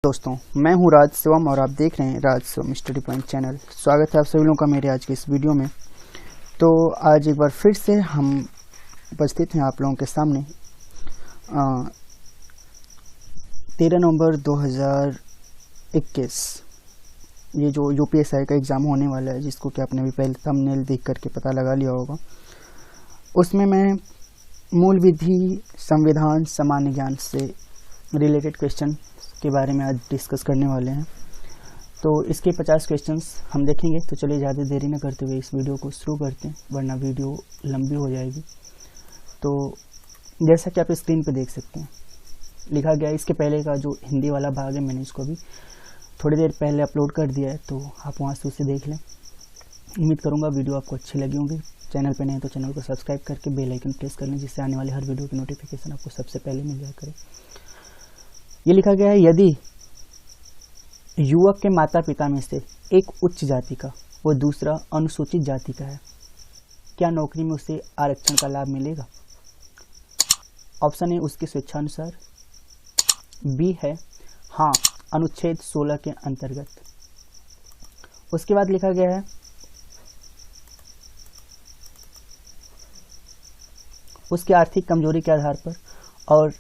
दोस्तों, मैं हूं राज शिवम और आप देख रहे हैं राज शिवम स्टडी पॉइंट चैनल। स्वागत है आप सभी लोगों का मेरे आज के इस वीडियो में। तो आज एक बार फिर से हम उपस्थित हैं आप लोगों के सामने 13 नवंबर 2021 ये जो यूपीएससी का एग्ज़ाम होने वाला है, जिसको कि आपने भी पहले थंबनेल देख करके पता लगा लिया होगा। उसमें मैं मूल विधि, संविधान, सामान्य ज्ञान से रिलेटेड क्वेश्चन के बारे में आज डिस्कस करने वाले हैं। तो इसके 50 क्वेश्चंस हम देखेंगे। तो चलिए ज़्यादा देरी न करते हुए इस वीडियो को शुरू करते हैं, वरना वीडियो लंबी हो जाएगी। तो जैसा कि आप स्क्रीन पे देख सकते हैं, लिखा गया है। इसके पहले का जो हिंदी वाला भाग है, मैंने इसको अभी थोड़ी देर पहले अपलोड कर दिया है, तो आप वहाँ से उसे देख लें। उम्मीद करूँगा वीडियो आपको अच्छी लगी होगी। चैनल पे नहीं तो चैनल को सब्सक्राइब करके बेल आइकन प्रेस कर लें, जिससे आने वाले हर वीडियो की नोटिफिकेशन आपको सबसे पहले मिल जाया करे। ये लिखा गया है, यदि युवक के माता पिता में से एक उच्च जाति का व दूसरा अनुसूचित जाति का है, क्या नौकरी में उसे आरक्षण का लाभ मिलेगा? ऑप्शन ए उसकी स्वेच्छानुसार, बी है हाँ अनुच्छेद 16 के अंतर्गत। उसके बाद लिखा गया है उसकी आर्थिक कमजोरी के आधार पर, और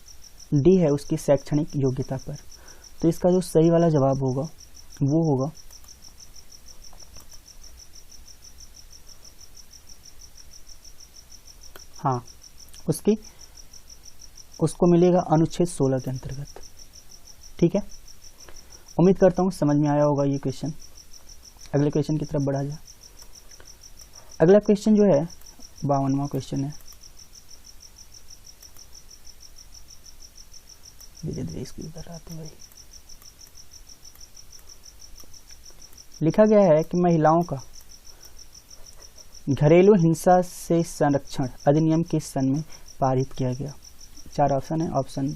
डी है उसकी शैक्षणिक योग्यता पर। तो इसका जो सही वाला जवाब होगा वो होगा हाँ, उसको मिलेगा अनुच्छेद 16 के अंतर्गत। ठीक है, उम्मीद करता हूँ समझ में आया होगा ये क्वेश्चन। अगले क्वेश्चन की तरफ बढ़ा जाए। अगला क्वेश्चन जो है 52वां क्वेश्चन है। धीरे धीरे इसको इधर आते हैं भाई। लिखा गया है कि महिलाओं का घरेलू हिंसा से संरक्षण अधिनियम किस सन में पारित किया गया? 4 ऑप्शन है। ऑप्शन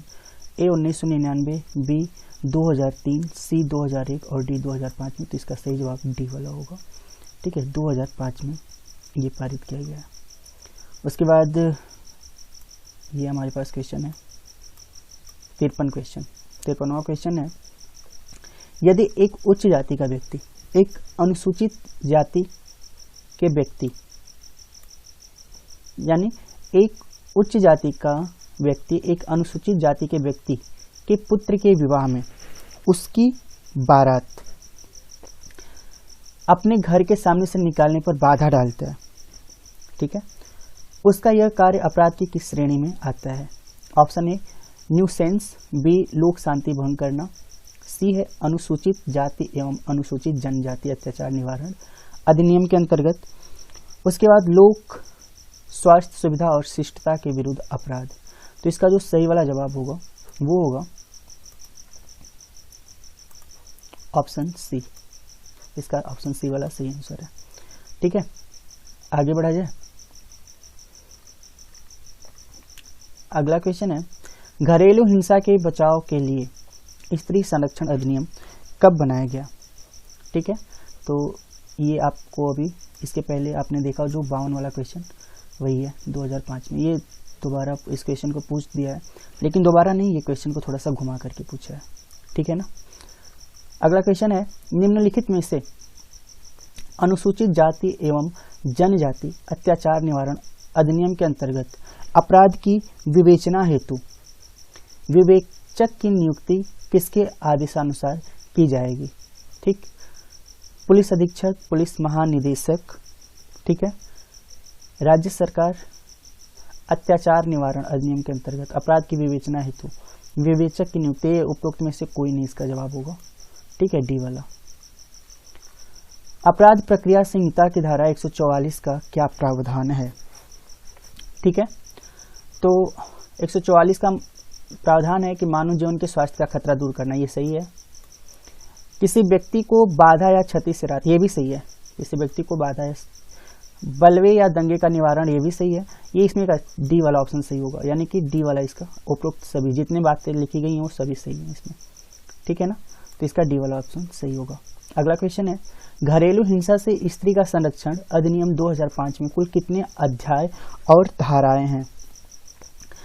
ए 1999, बी 2003, सी 2001 और डी 2005 में। तो इसका सही जवाब डी वाला होगा। ठीक है, 2005 में ये पारित किया गया। उसके बाद ये हमारे पास क्वेश्चन है 53वां क्वेश्चन है, यदि एक उच्च जाति का व्यक्ति एक अनुसूचित जाति के व्यक्ति, यानी एक उच्च जाति का व्यक्ति एक अनुसूचित जाति के व्यक्ति के पुत्र के विवाह में उसकी बारात अपने घर के सामने से निकालने पर बाधा डालता है, ठीक है, उसका यह कार्य अपराध की किस श्रेणी में आता है? ऑप्शन ए न्यूसेंस, बी लोक शांति भंग करना, सी है अनुसूचित जाति एवं अनुसूचित जनजाति अत्याचार निवारण अधिनियम के अंतर्गत। उसके बाद लोक स्वास्थ्य सुविधा और शिष्टता के विरुद्ध अपराध। तो इसका जो सही वाला जवाब होगा वो होगा ऑप्शन सी। इसका ऑप्शन सी वाला सही आंसर है। ठीक है, आगे बढ़ा जाए। अगला क्वेश्चन है, घरेलू हिंसा के बचाव के लिए स्त्री संरक्षण अधिनियम कब बनाया गया? ठीक है, तो ये आपको अभी इसके पहले आपने देखा जो 52 वाला क्वेश्चन वही है 2005 में। ये दोबारा इस क्वेश्चन को पूछ दिया है, लेकिन दोबारा नहीं, ये क्वेश्चन को थोड़ा सा घुमा करके पूछा है। ठीक है ना। अगला क्वेश्चन है, निम्नलिखित में से अनुसूचित जाति एवं जनजाति अत्याचार निवारण अधिनियम के अंतर्गत अपराध की विवेचना हेतु विवेचक की नियुक्ति किसके आदेशानुसार की जाएगी? ठीक, पुलिस अधीक्षक, पुलिस महानिदेशक, ठीक है, राज्य सरकार। अत्याचार निवारण अधिनियम के अंतर्गत अपराध की विवेचना हेतु विवेचक की नियुक्ति, उपरोक्त में से कोई नहीं इसका जवाब होगा। ठीक है, डी वाला। अपराध प्रक्रिया संहिता की धारा 144 का क्या प्रावधान है? ठीक है, तो 144 का प्रावधान है कि मानव जीवन के स्वास्थ्य का खतरा दूर करना, ये सही है। किसी व्यक्ति को बाधा या क्षति से राहत, ये भी सही है। किसी व्यक्ति को बाधा या बलवे या दंगे का निवारण, ये भी सही है। ये इसमें का डी वाला ऑप्शन सही होगा, यानी कि डी वाला इसका उपरोक्त सभी जितने बातें लिखी गई हैं वो सभी सही हैं इसमें। ठीक है ना, तो इसका डी वाला ऑप्शन सही होगा। अगला क्वेश्चन है, घरेलू हिंसा से स्त्री का संरक्षण अधिनियम 2005 में कुल कितने अध्याय और धाराएं हैं?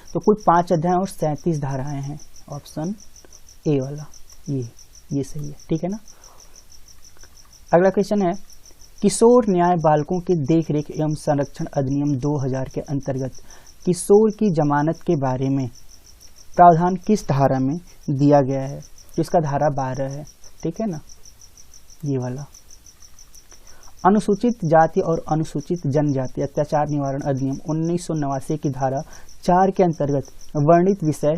तो कुल 5 अध्याय और 37 धाराएं हैं। ऑप्शन ए वाला ये ये सही है, ठीक है ना। अगला क्वेश्चन है, किशोर न्याय बालकों के देखरेख एवं संरक्षण अधिनियम 2000 के अंतर्गत किशोर की जमानत के बारे में प्रावधान किस धारा में दिया गया है? जिसका धारा 12 है, ठीक है ना, ये वाला। अनुसूचित जाति और अनुसूचित जनजाति अत्याचार निवारण अधिनियम 1989 की धारा 4 के अंतर्गत वर्णित विषय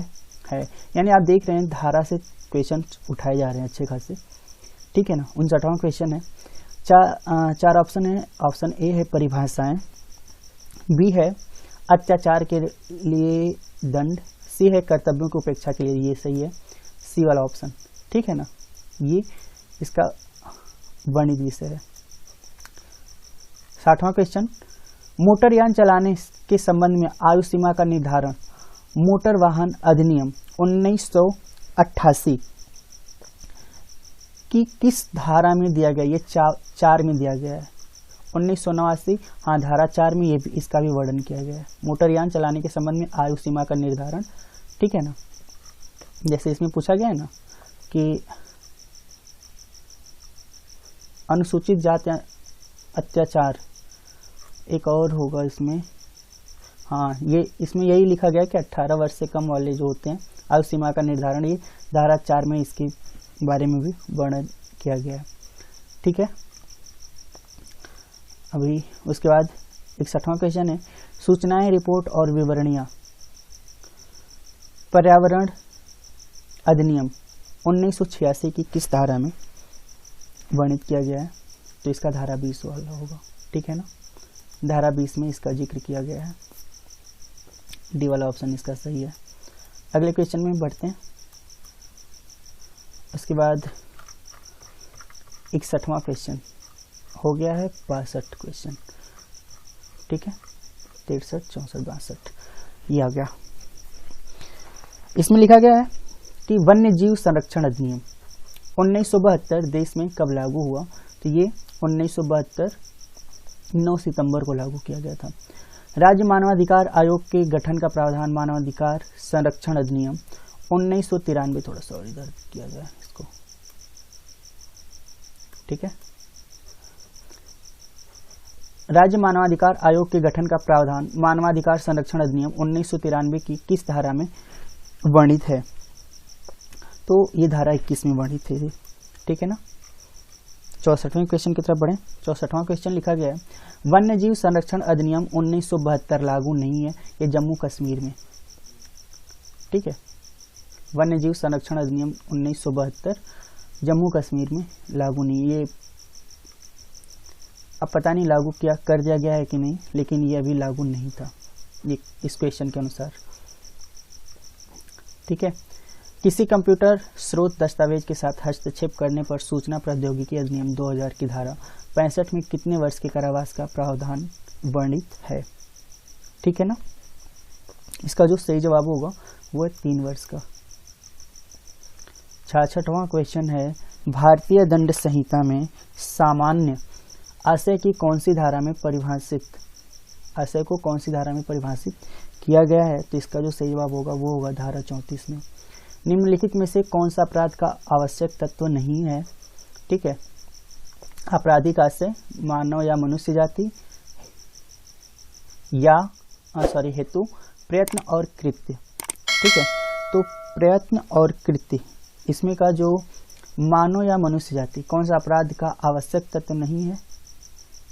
है। यानी आप देख रहे हैं धारा से क्वेश्चन उठाए जा रहे हैं अच्छे खासे, ठीक है ना। 59वां क्वेश्चन है, चार ऑप्शन है। ऑप्शन ए है परिभाषाएं, बी है अत्याचार के लिए दंड, सी है कर्तव्यों की उपेक्षा के लिए, ये सही है सी वाला ऑप्शन, ठीक है ना, ये इसका वर्णित विषय है। 60वां क्वेश्चन, मोटरयान चलाने के संबंध में आयु सीमा का निर्धारण मोटर वाहन अधिनियम 1988 की किस धारा में दिया गया? ये 4 में दिया गया है। 1989, हाँ, धारा 4 में ये भी, इसका भी वर्णन किया गया है। मोटरयान चलाने के संबंध में आयु सीमा का निर्धारण, ठीक है ना। जैसे इसमें पूछा गया है ना कि अनुसूचित जाति अत्याचार, एक और होगा इसमें, हाँ, ये इसमें यही लिखा गया कि 18 वर्ष से कम वाले जो होते हैं आयु सीमा का निर्धारण, ये धारा 4 में इसके बारे में भी वर्णन किया गया है, ठीक है। अभी उसके बाद 61वां क्वेश्चन है, सूचनाएं, रिपोर्ट और विवरणियां पर्यावरण अधिनियम 1986 की किस धारा में वर्णित किया गया है? तो इसका धारा 20 वाला होगा, ठीक है ना, धारा 20 में इसका जिक्र किया गया है। डी वाला ऑप्शन इसका सही है। अगले क्वेश्चन में बढ़ते हैं। उसके बाद 61वां क्वेश्चन हो गया है 62 क्वेश्चन, ठीक है, 63, 64, 62 ये आ गया। इसमें लिखा गया है कि वन्य जीव संरक्षण अधिनियम 1972 देश में कब लागू हुआ? तो ये 1972 9 सितंबर को लागू किया गया था। राज्य मानवाधिकार आयोग के गठन का प्रावधान मानवाधिकार संरक्षण अधिनियम 1993, थोड़ा सा और इधर किया जाए इसको, ठीक है। राज्य मानवाधिकार आयोग के गठन का प्रावधान मानवाधिकार संरक्षण अधिनियम 1993 की किस धारा में वर्णित है? तो ये धारा 21 में वर्णित है, ठीक है ना। 64वें क्वेश्चन की तरफ बढ़े। 64वां क्वेश्चन लिखा गया है, वन्य जीव संरक्षण अधिनियम 1972 लागू नहीं है, ये जम्मू कश्मीर में, ठीक है। वन्य जीव संरक्षण अधिनियम 1972 जम्मू कश्मीर में लागू नहीं, ये अब पता नहीं लागू किया कर दिया गया है कि नहीं, लेकिन ये अभी लागू नहीं था ये इस क्वेश्चन के अनुसार, ठीक है। किसी कंप्यूटर स्रोत दस्तावेज के साथ हस्तक्षेप करने पर सूचना प्रौद्योगिकी अधिनियम 2000 की धारा 65 में कितने वर्ष के कारावास का प्रावधान वर्णित है? ठीक है ना। इसका जो सही जवाब होगा वो है 3 वर्ष का। 66वां क्वेश्चन है, भारतीय दंड संहिता में सामान्य आशय की कौन सी धारा में परिभाषित, आशय को कौन सी धारा में परिभाषित किया गया है? तो इसका जो सही जवाब होगा वो होगा धारा 34 में। निम्नलिखित में से कौन सा अपराध का आवश्यक तत्व नहीं है? ठीक है, आपराधिक आशय, मानव या मनुष्य जाति या हेतु, प्रयत्न और कृत्य। ठीक है, तो प्रयत्न और कृत्य इसमें का जो मानव या मनुष्य जाति कौन सा अपराध का आवश्यक तत्व नहीं है?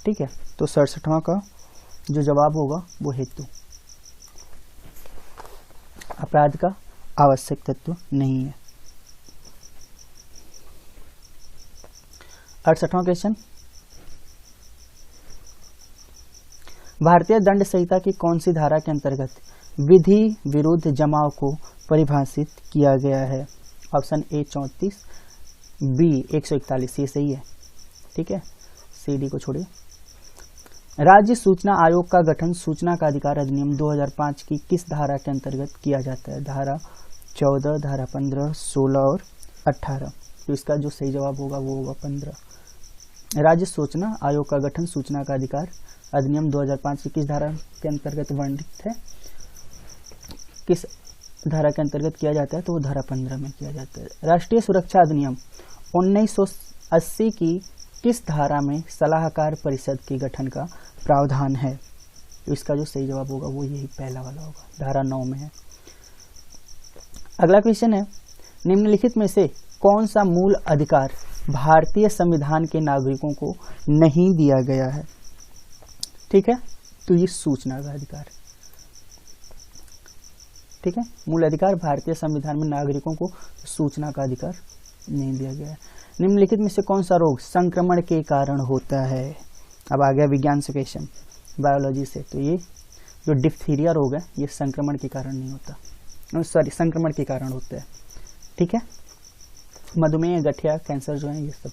ठीक है, तो 67वां का जो जवाब होगा वो हेतु, अपराध का आवश्यक तत्व नहीं है। 68वां क्वेश्चन, भारतीय दंड संहिता की कौन सी धारा के अंतर्गत विधि विरुद्ध जमाव को परिभाषित किया गया है? ऑप्शन ए 34, बी 141, ये सही है। ठीक है, सी डी को छोड़िए। राज्य सूचना आयोग का गठन सूचना का अधिकार अधिनियम 2005 की किस धारा के अंतर्गत किया जाता है? धारा 14, धारा 15, 16 और 18। तो इसका जो सही जवाब होगा वो होगा 15। राज्य सूचना आयोग का गठन सूचना का अधिकार अधिनियम 2005 की किस धारा के अंतर्गत वर्णित है? किस धारा के अंतर्गत किया जाता है? तो वो धारा 15 में किया जाता है। राष्ट्रीय सुरक्षा अधिनियम 1980 की किस धारा में सलाहकार परिषद के गठन का प्रावधान है? तो इसका जो सही जवाब होगा वो यही पहला वाला होगा, धारा 9 में है। अगला क्वेश्चन है, निम्नलिखित में से कौन सा मूल अधिकार भारतीय संविधान के नागरिकों को नहीं दिया गया है? ठीक है, तो ये सूचना का अधिकार। ठीक है, मूल अधिकार भारतीय संविधान में नागरिकों को सूचना का अधिकार नहीं दिया गया है। निम्नलिखित में से कौन सा रोग संक्रमण के कारण होता है? अब आ गया विज्ञान से क्वेश्चन, बायोलॉजी से। तो ये जो डिप्थीरिया रोग है ये संक्रमण के कारण नहीं होता, सॉरी संक्रमण के कारण होता है। ठीक है, मधुमेह, गठिया, कैंसर जो है ये सब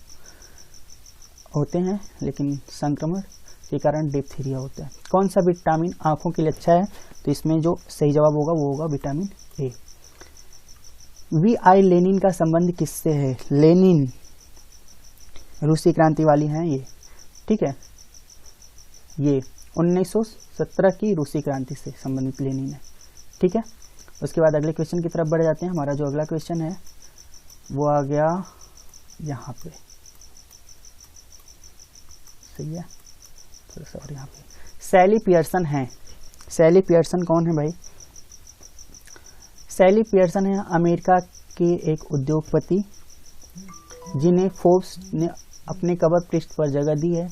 होते हैं, लेकिन संक्रमण के कारण डिप्थीरिया होता है। कौन सा विटामिन आंखों के लिए अच्छा है? तो इसमें जो सही जवाब होगा वो होगा विटामिन ए। वी.आई. लेनिन का संबंध किससे है? लेनिन रूसी क्रांति वाली हैं ये। ठीक है, ये 1917 की रूसी क्रांति से संबंधित लेनिन है। ठीक है, उसके बाद अगले क्वेश्चन की तरफ बढ़ जाते हैं। हमारा जो अगला क्वेश्चन है वो आ गया यहाँ पे, सही है, थोड़ा सा और यहाँ पे। सैली पियर्सन है। सैली पियर्सन कौन है भाई? सैली पियर्सन है अमेरिका के एक उद्योगपति जिन्हें फोर्ब्स ने अपने कवर पृष्ठ पर जगह दी है।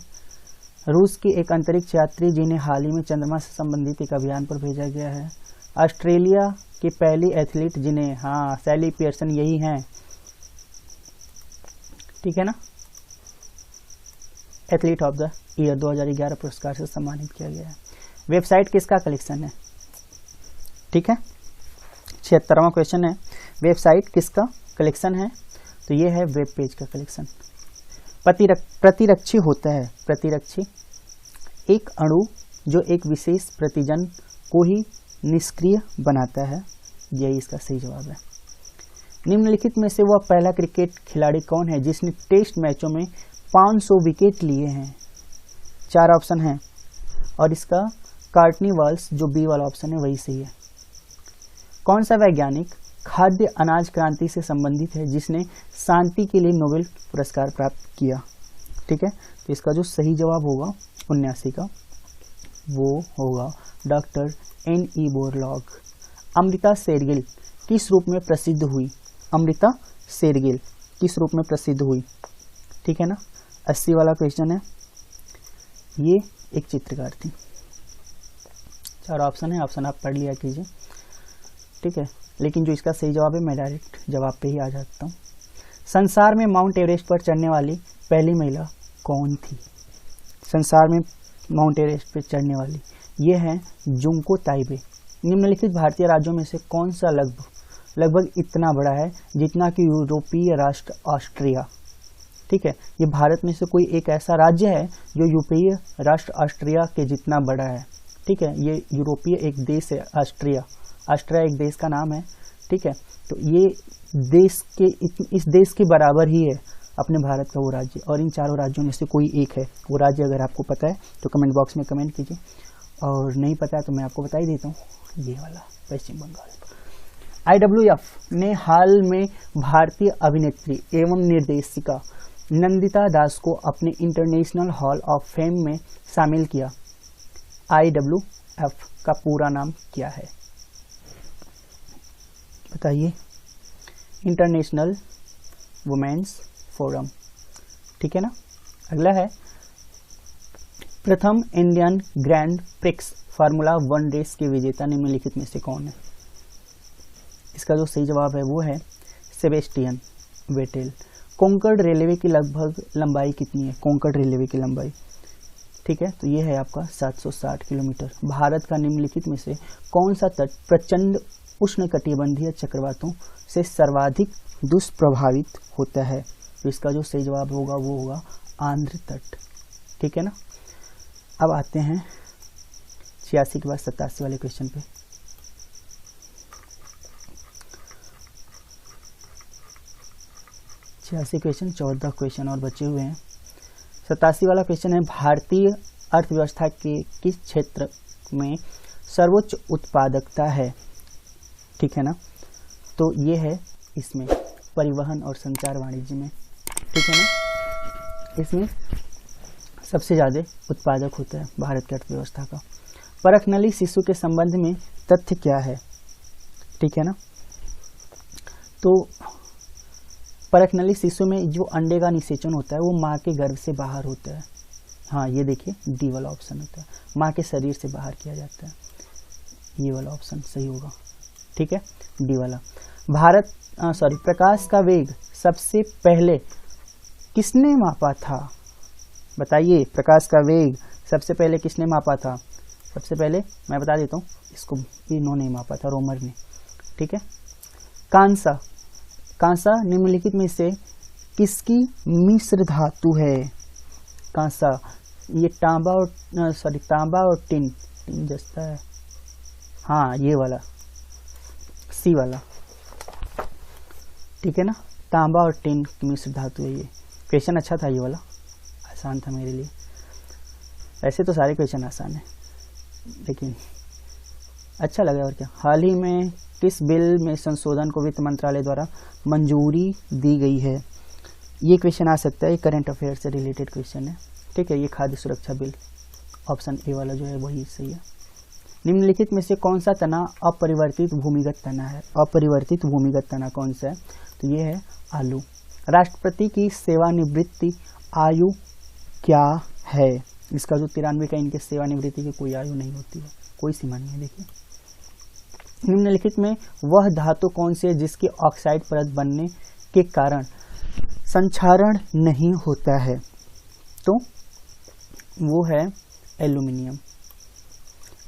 रूस की एक अंतरिक्ष यात्री जिन्हें हाल ही में चंद्रमा से संबंधित एक अभियान पर भेजा गया है। ऑस्ट्रेलिया की पहली एथलीट जिन्हें, हाँ सैली पियर्सन यही हैं। ठीक है ना, एथलीट ऑफ द ईयर 2011 पुरस्कार से सम्मानित किया गया है। वेबसाइट किसका कलेक्शन है? ठीक है, 76वां क्वेश्चन है, वेबसाइट किसका कलेक्शन है? तो ये है वेब पेज का कलेक्शन। प्रतिरक्षी होता है, प्रतिरक्षी एक अणु जो एक विशेष प्रतिजन को ही निष्क्रिय बनाता है, यही इसका सही जवाब है। निम्नलिखित में से वह पहला क्रिकेट खिलाड़ी कौन है जिसने टेस्ट मैचों में 500 विकेट लिए हैं? 4 ऑप्शन हैं और इसका कार्टनी वाल्स जो बी वाला ऑप्शन है वही सही है। कौन सा वैज्ञानिक खाद्य अनाज क्रांति से संबंधित है जिसने शांति के लिए नोबेल पुरस्कार प्राप्त किया? ठीक है, तो इसका जो सही जवाब होगा 79 का वो होगा doctor N.E. Borlaug. Amrita Shergill किस रूप में प्रसिद्ध हुई? अमृता शेरगिल किस रूप में प्रसिद्ध हुई? ठीक है ना, 80 वाला क्वेश्चन है। ये एक चित्रकार थी। 4 ऑप्शन है, ऑप्शन आप पढ़ लिया कीजिए। ठीक है, लेकिन जो इसका सही जवाब है मैं डायरेक्ट जवाब पे ही आ जाता हूँ। संसार में माउंट एवरेस्ट पर चढ़ने वाली पहली महिला कौन थी? संसार में माउंट एवरेस्ट पर चढ़ने वाली ये है जुंको ताइबे। निम्नलिखित भारतीय राज्यों में से कौन सा लगभग इतना बड़ा है जितना कि यूरोपीय राष्ट्र ऑस्ट्रिया? ठीक है, ये भारत में से कोई एक ऐसा राज्य है जो यूरोपीय राष्ट्र ऑस्ट्रिया के जितना बड़ा है। ठीक है, ये यूरोपीय एक देश है ऑस्ट्रिया। ऑस्ट्रिया एक देश का नाम है। ठीक है, तो ये देश के इस देश के बराबर ही है अपने भारत का वो राज्य, और इन चारों राज्यों में से कोई एक है वो राज्य। अगर आपको पता है तो कमेंट बॉक्स में कमेंट कीजिए, और नहीं पता है तो मैं आपको बता ही देता हूँ, ये वाला पश्चिम बंगाल। IWF ने हाल में भारतीय अभिनेत्री एवं निर्देशिका नंदिता दास को अपने इंटरनेशनल हॉल ऑफ फेम में शामिल किया। IWF का पूरा नाम क्या है? बताइए। International women's forum. ठीक है ना। अगला है प्रथम Indian grand prix formula 1 race के विजेता निम्नलिखित में से कौन है? इसका जो सही जवाब है वो है सेबेस्टियन वेटेल। कोंकण रेलवे की लगभग लंबाई कितनी है? कोंकण रेलवे की लंबाई, ठीक है, तो ये है आपका 760 किलोमीटर। भारत का निम्नलिखित में से कौन सा तट प्रचंड उष्णकटिबंधीय चक्रवातों से सर्वाधिक दुष्प्रभावित होता है? तो इसका जो सही जवाब होगा वो होगा आंध्र तट। ठीक है ना। अब आते हैं 86 के बाद 87 वाले क्वेश्चन पे। क्वेश्चन 14 क्वेश्चन और बचे हुए हैं। 87 वाला क्वेश्चन है भारतीय अर्थव्यवस्था के किस क्षेत्र में सर्वोच्च उत्पादकता है? ठीक है ना, तो ये है इसमें परिवहन और संचार वाणिज्य में। ठीक है ना। इसमें सबसे ज़्यादा उत्पादक होता है भारत की अर्थव्यवस्था का। परखनली शिशु के संबंध में तथ्य क्या है, ठीक है ना। तो परखनली शिशु में जो अंडे का निषेचन होता है वो माँ के गर्भ से बाहर होता है। हाँ, ये देखिए डी वाला ऑप्शन होता है, माँ के शरीर से बाहर किया जाता है। ये वाला ऑप्शन सही होगा, ठीक है, डी वाला। प्रकाश का वेग सबसे पहले किसने मापा था, बताइए। प्रकाश का वेग सबसे पहले किसने मापा था? सबसे पहले मैं बता देता हूँ, इसको इन्होंने मापा था, रोमर ने, ठीक है। कांसा निम्नलिखित में से किसकी मिश्र धातु है? कांसा, ये तांबा और टिन जैसा है। हाँ, ये वाला सी वाला, ठीक है ना, तांबा और टिन की मिश्र धातु है ये। क्वेश्चन अच्छा था, ये वाला आसान था मेरे लिए। ऐसे तो सारे क्वेश्चन आसान है, लेकिन अच्छा लगा और क्या। हाल ही में किस बिल में संशोधन को वित्त मंत्रालय द्वारा मंजूरी दी गई है? ये क्वेश्चन आ सकता है, ये करंट अफेयर से रिलेटेड क्वेश्चन है, ठीक है। ये खाद्य सुरक्षा बिल, ऑप्शन ए वाला जो है वही सही है। निम्नलिखित में से कौन सा तना अपरिवर्तित भूमिगत तना है? अपरिवर्तित भूमिगत तना कौन सा है? तो ये है आलू। राष्ट्रपति की सेवानिवृत्ति आयु क्या है? इसका जो 93 का इनके सेवानिवृत्ति की कोई आयु नहीं होती है, कोई सीमा नहीं है। देखिए, निम्नलिखित में वह धातु कौन सी है जिसकी ऑक्साइड परत बनने के कारण संक्षारण नहीं होता है? तो वो है एल्यूमिनियम।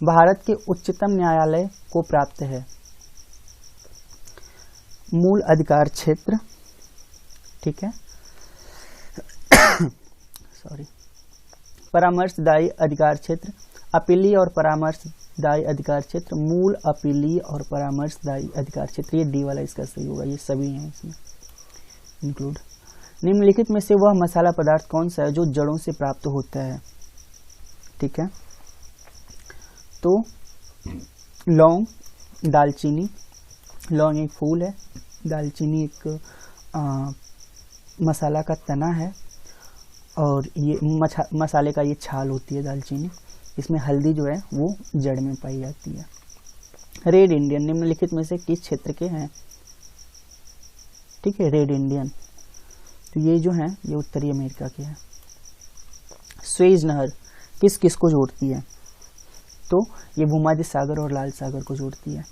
भारत के उच्चतम न्यायालय को प्राप्त है मूल अधिकार क्षेत्र, ठीक है, सॉरी, परामर्शदायी अधिकार क्षेत्र, अपीलीय और परामर्शदायी अधिकार क्षेत्र, मूल अपीलीय और परामर्शदायी अधिकार क्षेत्र। ये डी वाला इसका सही होगा, ये सभी हैं इसमें इंक्लूड। निम्नलिखित में से वह मसाला पदार्थ कौन सा है जो जड़ों से प्राप्त होता है? ठीक है, तो लौंग, दालचीनी, लौंग एक फूल है, दालचीनी एक मसाला का तना है, और ये मसाले का ये छाल होती है दालचीनी। इसमें हल्दी जो है वो जड़ में पाई जाती है। रेड इंडियन निम्नलिखित में से किस क्षेत्र के हैं? ठीक है, रेड इंडियन, तो ये जो है ये उत्तरी अमेरिका के हैं। स्वेज नहर किस किस को जोड़ती है? तो ये भूमध्य सागर और लाल सागर को जोड़ती है।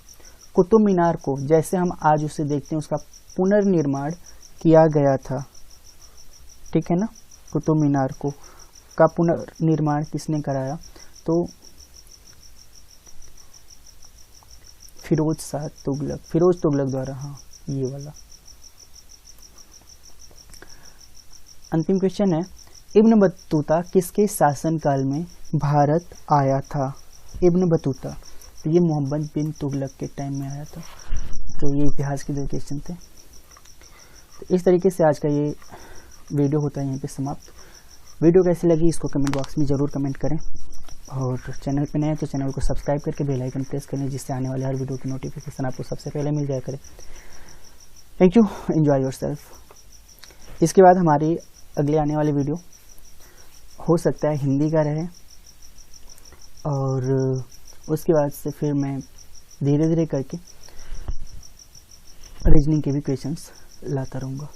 कुतुब मीनार को जैसे हम आज उसे देखते हैं उसका पुनर्निर्माण किया गया था, ठीक है ना। कुतुब मीनार को का पुनर्निर्माण किसने कराया? तो फिरोज तुगलक द्वारा। हाँ, ये वाला। अंतिम क्वेश्चन है, इब्न बतूता किसके शासनकाल में भारत आया था? इब्न बतूता, तो ये मोहम्मद बिन तुगलक के टाइम में आया था। तो ये इतिहास के 2 क्वेश्चन थे। तो इस तरीके से आज का ये वीडियो होता है यहीं पे समाप्त। वीडियो कैसी लगी इसको कमेंट बॉक्स में ज़रूर कमेंट करें, और चैनल पे नए हैं तो चैनल को सब्सक्राइब करके बेल आइकन प्रेस करें, जिससे आने वाले हर वीडियो की नोटिफिकेशन आपको सबसे पहले मिल जाया करे। Thank you, enjoy yourself. इसके बाद हमारी अगले आने वाली वीडियो हो सकता है हिंदी का रहे, और उसके बाद से फिर मैं धीरे धीरे करके रीजनिंग के भी क्वेश्चंस लाता रहूँगा।